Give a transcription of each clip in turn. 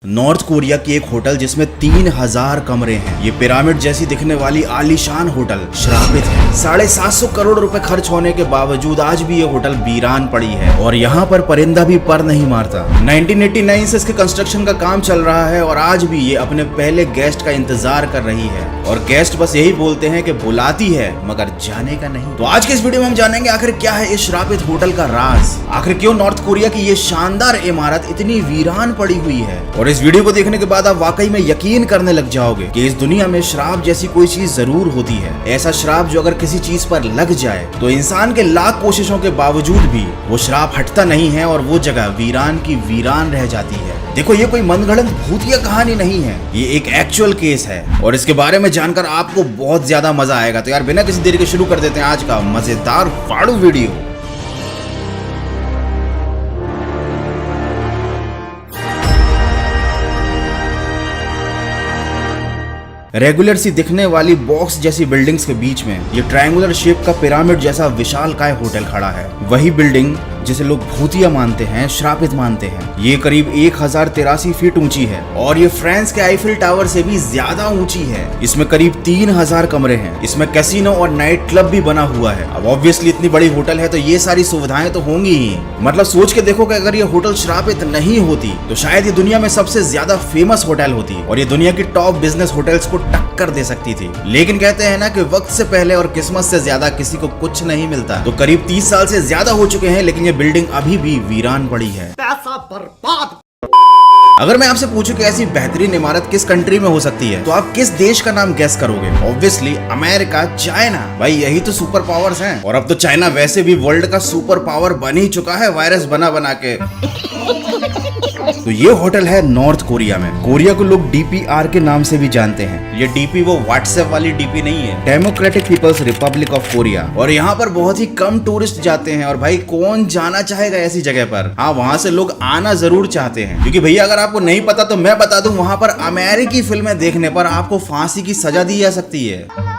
North Korea की एक hotel जिसमें 3000 कमरे हैं। ये पिरामिड जैसी दिखने वाली आलीशान होटल श्रापित है। 750 करोड़ रुपए खर्च होने के बावजूद आज भी ये होटल वीरान पड़ी है और यहाँ पर परिंदा भी पर नहीं मारता। 1989 से इसके कंस्ट्रक्शन का काम चल रहा है और आज भी ये अपने पहले गेस्ट का इंतजार कर रही है और गेस्ट बस यही बोलते हैं कि बुलाती है मगर जाने का नहीं। तो आज के इस वीडियो में हम जानेंगे आखिर क्या है इस श्रापित होटल का राज, आखिर क्यों नॉर्थ कोरिया की ये शानदार इमारत इतनी वीरान पड़ी हुई है। और इस वीडियो को देखने के बाद आप वाकई में यकीन करने लग जाओगे कि इस दुनिया में श्राप जैसी कोई चीज जरूर होती है। ऐसा श्राप जो अगर किसी चीज पर लग जाए तो इंसान के लाख कोशिशों के बावजूद भी वो श्राप हटता नहीं है और वो जगह वीरान की वीरान रह जाती है। देखो ये कोई मनगढ़ंत भूतिया कहानी नहीं है, ये एक एक्चुअल केस है और इसके बारे में जानकर आपको बहुत ज्यादा मजा आएगा। तो यार बिना किसी देरी के शुरू कर देते हैं आज का मजेदार फाड़ू वीडियो। रेगुलर सी दिखने वाली बॉक्स जैसी बिल्डिंग्स के बीच में ये ट्रायंगुलर शेप का पिरामिड जैसा विशालकाय होटल खड़ा है। वही बिल्डिंग जिसे लोग भूतिया मानते हैं, श्रापित मानते हैं। ये करीब 1083 फीट ऊंची है और ये फ्रांस के आईफिल टावर से भी ज्यादा ऊंची है। इसमें करीब 3000 कमरे हैं। इसमें कैसीनो और नाइट क्लब भी बना हुआ है। अब ऑब्वियसली इतनी बड़ी होटल है तो ये सारी सुविधाएं तो होंगी ही। मतलब सोच के देखो कि अगर ये होटल श्रापित नहीं होती तो शायद ये दुनिया में सबसे ज्यादा फेमस होटल होती और ये दुनिया की टॉप बिजनेस होटल्स को टक्कर दे सकती थी। लेकिन कहते हैं ना कि वक्त से पहले और किस्मत से ज्यादा किसी को कुछ नहीं मिलता। तो करीब 30 साल से ज्यादा हो चुके हैं लेकिन ये बिल्डिंग अभी भी वीरान पड़ी है। पैसा बर्बाद। अगर मैं आपसे पूछूं कि ऐसी बेहतरीन इमारत किस कंट्री में हो सकती है तो आप किस देश का नाम गेस करोगे? Obviously America, China. भाई यही तो सुपर पावर्स हैं और अब तो चाइना वैसे भी वर्ल्ड का सुपर पावर बन ही चुका है वायरस बना बना के। तो ये होटल है नॉर्थ कोरिया में। कोरिया को लोग DPR के नाम से भी जानते हैं। ये DP वो व्हाट्सएप वाली DP नहीं है, democratic people's republic of Korea. और यहाँ पर बहुत ही कम टूरिस्ट जाते हैं और भाई कौन जाना चाहेगा ऐसी जगह पर। हाँ वहाँ से लोग आना जरूर चाहते हैं क्योंकि भैया अगर आपको नहीं पता तो मैं बता दूं, वहाँ पर अमेरिकी फिल्में देखने पर आपको फांसी की सजा दी जा सकती है।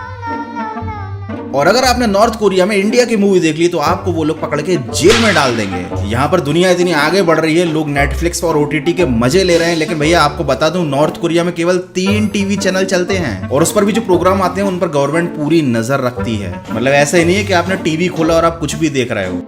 और अगर आपने नॉर्थ कोरिया में इंडिया की मूवी देख ली तो आपको वो लोग पकड़ के जेल में डाल देंगे। यहाँ पर दुनिया इतनी आगे बढ़ रही है, लोग नेटफ्लिक्स और OTT के मजे ले रहे हैं। लेकिन भैया आपको बता दूं नॉर्थ कोरिया में केवल 3 टीवी चैनल चलते हैं और उस पर भी जो प्रोग्राम आते हैं उन पर गवर्नमेंट पूरी नजर रखती है। मतलब ऐसा ही नहीं है कि आपने टीवी खोला और आप कुछ भी देख रहे हो।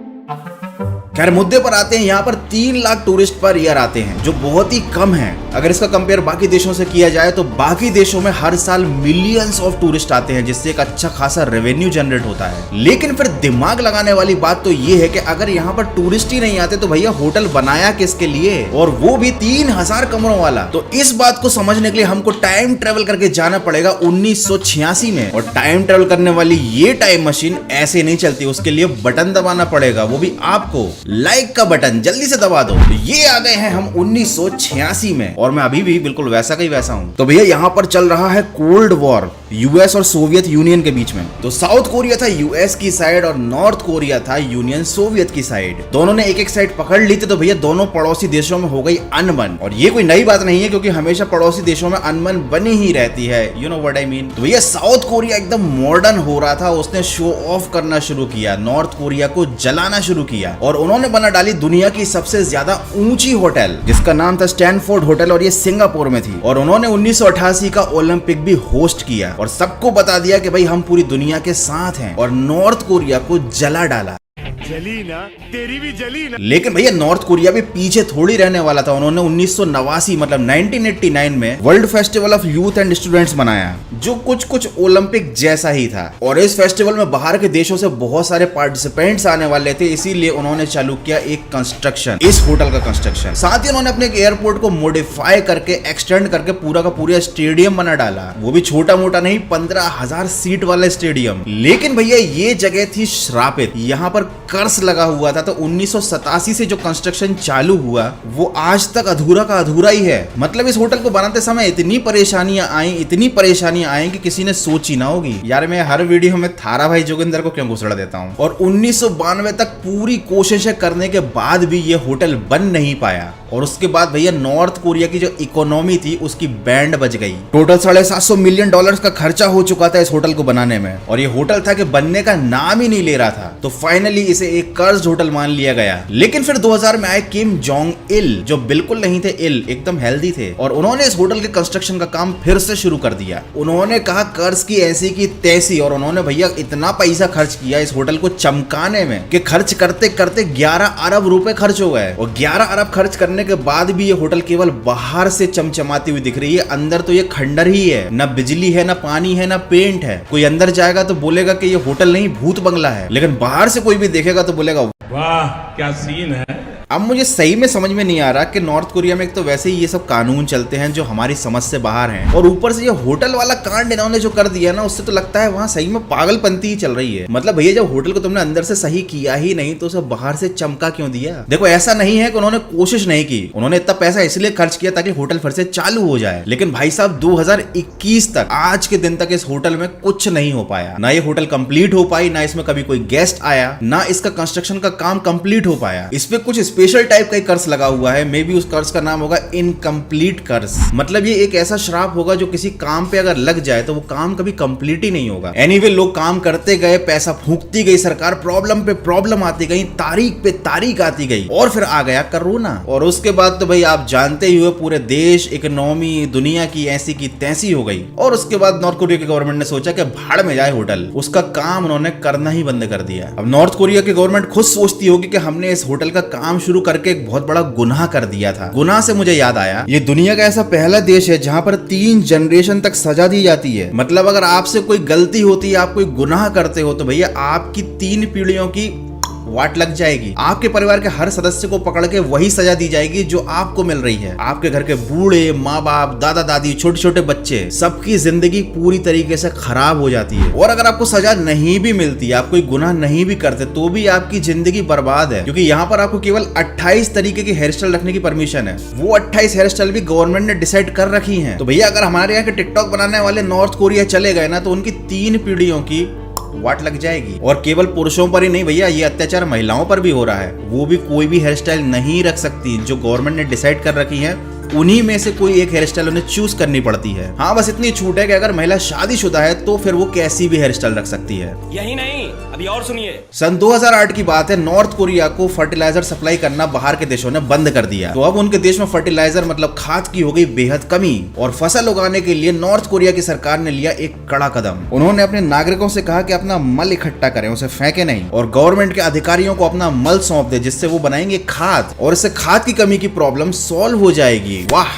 खैर मुद्दे पर आते हैं। यहाँ पर 3 लाख टूरिस्ट पर ईयर आते हैं जो बहुत ही कम है। अगर इसका कंपेयर बाकी देशों से किया जाए तो बाकी देशों में हर साल मिलियंस ऑफ टूरिस्ट आते हैं जिससे एक अच्छा खासा रेवेन्यू जनरेट होता है। लेकिन फिर दिमाग लगाने वाली बात तो ये है कि अगर यहाँ पर टूरिस्ट ही नहीं आते तो भैया होटल बनाया किसके लिए, और वो भी 3000 कमरों वाला। तो इस बात को समझने के लिए हमको टाइम ट्रेवल करके जाना पड़ेगा 1986 में। और टाइम ट्रेवल करने वाली ये टाइम मशीन ऐसे नहीं चलती, उसके लिए बटन दबाना पड़ेगा, वो भी आपको लाइक का बटन जल्दी से दबा दो। तो ये आ गए हैं हम 1986 में और मैं अभी भी बिल्कुल वैसा का ही वैसा हूं। तो भैया यहाँ पर चल रहा है कोल्ड वॉर US और सोवियत यूनियन के बीच में। तो साउथ कोरिया था US की साइड और नॉर्थ कोरिया था यूनियन सोवियत की साइड। दोनों ने एक साइड पकड़ ली थी तो भैया दोनों पड़ोसी देशों में हो गई अनबन। और ये कोई नई बात नहीं है क्योंकि हमेशा पड़ोसी देशों में अनबन बनी ही रहती है। You know what I mean. तो भैया साउथ कोरिया एकदम मॉडर्न हो रहा था, उसने शो ऑफ करना शुरू किया, नॉर्थ कोरिया को जलाना शुरू किया और उन्होंने बना डाली दुनिया की सबसे ज्यादा ऊंची होटल जिसका नाम था स्टैनफोर्ड होटल और ये सिंगापुर में थी। और उन्होंने 1988 का ओलंपिक भी होस्ट किया और सबको बता दिया कि भाई हम पूरी दुनिया के साथ हैं और नॉर्थ कोरिया को जला डाला। जली ना, तेरी भी जली ना। लेकिन भैया नॉर्थ कोरिया भी पीछे थोड़ी रहने वाला था। उन्होंने 1989 मतलब 1989 में world festival of youth and students बनाया जो कुछ ओलंपिक जैसा ही था। और इस फेस्टिवल में बाहर के देशों से बहुत सारे पार्टिसिपेंट्स आने वाले थे, इसीलिए उन्होंने चालू किया एक कंस्ट्रक्शन, इस होटल का कंस्ट्रक्शन। साथ ही उन्होंने अपने एयरपोर्ट को मॉडिफाई करके एक्सटेंड करके पूरा का पूरा स्टेडियम बना डाला, वो भी छोटा मोटा नहीं, 15,000 सीट वाला स्टेडियम। लेकिन भैया ये जगह थी श्रापित, यहाँ पर कर्स लगा हुआ था। तो 1987 से जो कंस्ट्रक्शन चालू हुआ वो आज तक अधूरा का अधूरा ही है। मतलब इस होटल को बनाते समय इतनी परेशानियां आई कि किसी ने सोची ना होगी। यार मैं हर वीडियो में थारा भाई जोगिंदर को क्यों घुसड़ा देता हूँ। और 1992 तक पूरी कोशिशें करने के बाद भी ये होटल बन नहीं पाया और उसके बाद भैया नॉर्थ कोरिया की जो इकोनॉमी थी उसकी बैंड बज गई। टोटल $750 मिलियन का खर्चा हो चुका था इस होटल को बनाने में, और ये होटल था कि बनने का नाम ही नहीं ले रहा था। तो फाइनली इसे एक कर्ज होटल मान लिया गया। लेकिन फिर 2000 में आए किम जोंग इल, जो बिल्कुल नहीं थे इल, एकदम हेल्दी थे, और उन्होंने इस होटल के कंस्ट्रक्शन का काम फिर से शुरू कर दिया। उन्होंने कहा कर्ज की ऐसी की तैसी, और उन्होंने भैया इतना पैसा खर्च किया इस होटल को चमकाने में कि खर्च करते करते 11 अरब रुपए खर्च हो गए। और 11 अरब खर्च करने के बाद भी ये होटल केवल बाहर से चमचमाती हुई दिख रही है, अंदर तो ये खंडर ही है, ना बिजली है, ना पानी है, ना पेंट है। कोई अंदर जाएगा तो बोलेगा कि ये होटल नहीं भूत बंगला है, लेकिन बाहर से कोई भी देखेगा तो बोलेगा वाह क्या सीन है। अब मुझे सही में समझ में नहीं आ रहा कि नॉर्थ कोरिया में एक तो वैसे ही ये सब कानून चलते हैं जो हमारी समझ से बाहर हैं, और ऊपर से ये होटल वाला कांड इन्होंने जो कर दिया ना, उससे तो लगता है वहाँ सही में पागलपंती ही चल रही है। मतलब भैया जब होटल को तुमने अंदर से सही किया ही नहीं तो उसे बाहर से चमका क्यों दिया? देखो ऐसा नहीं है कि उन्होंने कोशिश नहीं की, उन्होंने इतना पैसा इसलिए खर्च किया ताकि होटल फिर से चालू हो जाए। लेकिन भाई साहब 2021 तक, आज के दिन तक इस होटल में कुछ नहीं हो पाया। ना ये होटल कंप्लीट हो पाई, ना इसमें कभी कोई गेस्ट आया, ना इसका कंस्ट्रक्शन का काम कंप्लीट हो पाया। इस पे कुछ स्पेशल टाइप का कर्ज लगा हुआ है, मे बी उस कर्ज का नाम होगा इनकम्प्लीट कर्ज। मतलब ये एक ऐसा श्राप होगा जो किसी काम पे अगर लग जाए तो वो काम कभी कंप्लीट ही नहीं होगा। एनीवे लोग काम करते गए, पैसा फूंकती गई सरकार, प्रॉब्लम पे प्रॉब्लम आती गई, तारीख पे तारीख आती गई, और फिर आ गया कोरोना। और उसके बाद तो भाई आप जानते ही हुए पूरे देश, इकोनॉमी, दुनिया की ऐसी की तैसी हो गई। और उसके बाद नॉर्थ कोरिया की गवर्नमेंट ने सोचा कि भाड़ में जाए होटल, उसका काम उन्होंने करना ही बंद कर दिया। अब नॉर्थ कोरिया की गवर्नमेंट खुद सोचती होगी कि हमने इस होटल का काम शुरू करके एक बहुत बड़ा गुनाह कर दिया था। गुनाह से मुझे याद आया, ये दुनिया का ऐसा पहला देश है जहां पर 3 जनरेशन तक सजा दी जाती है। मतलब अगर आपसे कोई गलती होती है, आप कोई गुनाह करते हो, तो भैया आपकी 3 पीढ़ियों की वाट लग जाएगी। आपके परिवार के हर सदस्य को पकड़ के वही सजा दी जाएगी जो आपको मिल रही है। आपके घर के बूढ़े, माँ बाप, दादा दादी, छोटे छोटे बच्चे, सबकी जिंदगी पूरी तरीके से खराब हो जाती है। और अगर आपको सजा नहीं भी मिलती, आप कोई गुनाह नहीं भी करते, तो भी आपकी जिंदगी बर्बाद है, क्योंकि यहाँ पर आपको केवल 28 तरीके की हेयर स्टाइल रखने की परमिशन है। वो 28 हेयर स्टाइल भी गवर्नमेंट ने डिसाइड कर रखी है। तो भैया अगर हमारे यहाँ के टिकटॉक बनाने वाले नॉर्थ कोरिया चले गए ना, तो उनकी 3 पीढ़ियों की वाट लग जाएगी। और केवल पुरुषों पर ही नहीं भैया, ये अत्याचार महिलाओं पर भी हो रहा है। वो भी कोई भी हेयर स्टाइल नहीं रख सकती, जो गवर्नमेंट ने डिसाइड कर रखी है उन्हीं में से कोई एक हेयर स्टाइल उन्हें चूज करनी पड़ती है। हाँ बस इतनी छूट है कि अगर महिला शादीशुदा है तो फिर वो कैसी भी हेयर स्टाइल रख सकती है। यही नहीं, अभी और सुनिए। सन 2008 की बात है, नॉर्थ कोरिया को फर्टिलाइजर सप्लाई करना बाहर के देशों ने बंद कर दिया। तो अब उनके देश में फर्टिलाइजर मतलब खाद की हो गई बेहद कमी, और फसल उगाने के लिए नॉर्थ कोरिया की सरकार ने लिया एक कड़ा कदम। उन्होंने अपने नागरिकों से कहा कि अपना मल इकट्ठा करें, उसे फेंके नहीं, और गवर्नमेंट के अधिकारियों को अपना मल सौंप दे, जिससे वो बनाएंगे खाद, और इससे खाद की कमी की प्रॉब्लम सॉल्व हो जाएगी। वाह,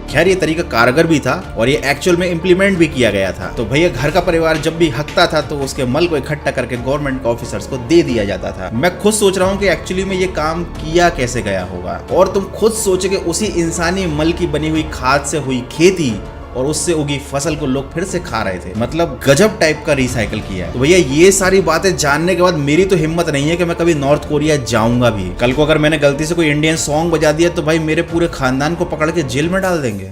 खैर ये तरीका कारगर भी था और ये एक्चुअल में इम्प्लीमेंट भी किया गया था। तो भैया घर का परिवार जब भी हकता था तो उसके मल को इकट्ठा करके गवर्नमेंट के ऑफिसर्स को दे दिया जाता था। मैं खुद सोच रहा हूँ कि एक्चुअली में ये काम किया कैसे गया होगा, और तुम खुद सोचोगे उसी इंसानी मल की बनी हुई खाद से हुई खेती और उससे उगी फसल को लोग फिर से खा रहे थे। मतलब गजब टाइप का रिसाइकल किया है। तो भैया ये सारी बातें जानने के बाद मेरी तो हिम्मत नहीं है कि मैं कभी नॉर्थ कोरिया जाऊंगा भी। कल को अगर मैंने गलती से कोई इंडियन सॉन्ग बजा दिया तो भाई मेरे पूरे खानदान को पकड़ के जेल में डाल देंगे।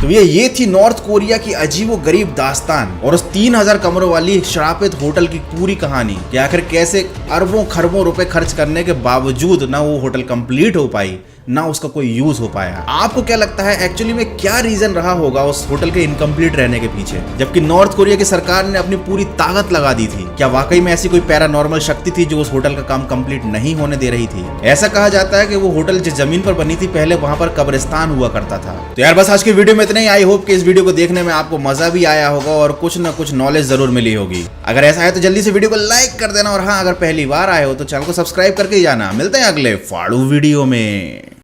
तो ये थी नॉर्थ कोरिया की अजीबो गरीब दास्तान और उस 3000 कमरों वाली श्रापित होटल की पूरी कहानी कि आखिर कैसे अरबों खरबों रुपए खर्च करने के बावजूद ना वो होटल कंप्लीट हो पाई, ना उसका कोई यूज हो पाया। आपको क्या लगता है एक्चुअली में क्या रीजन रहा होगा उस होटल के इनकम्प्लीट रहने के पीछे, जबकि नॉर्थ कोरिया की सरकार ने अपनी पूरी ताकत लगा दी थी? क्या वाकई में ऐसी कोई पैरानॉर्मल शक्ति थी जो उस होटल का काम कंप्लीट नहीं होने दे रही थी? ऐसा कहा जाता है कि वो होटल जिस जमीन पर बनी थी पहले वहां पर कब्रिस्तान हुआ करता था। तो यार बस आज की वीडियो में इतना ही। आई होप कि इस वीडियो को देखने में आपको मजा भी आया होगा और कुछ ना कुछ नॉलेज जरूर मिली होगी। अगर ऐसा है तो जल्दी से वीडियो को लाइक कर देना, और हाँ अगर पहली बार आए हो तो चैनल को सब्सक्राइब करके ही जाना। मिलते हैं अगले फाड़ू वीडियो में।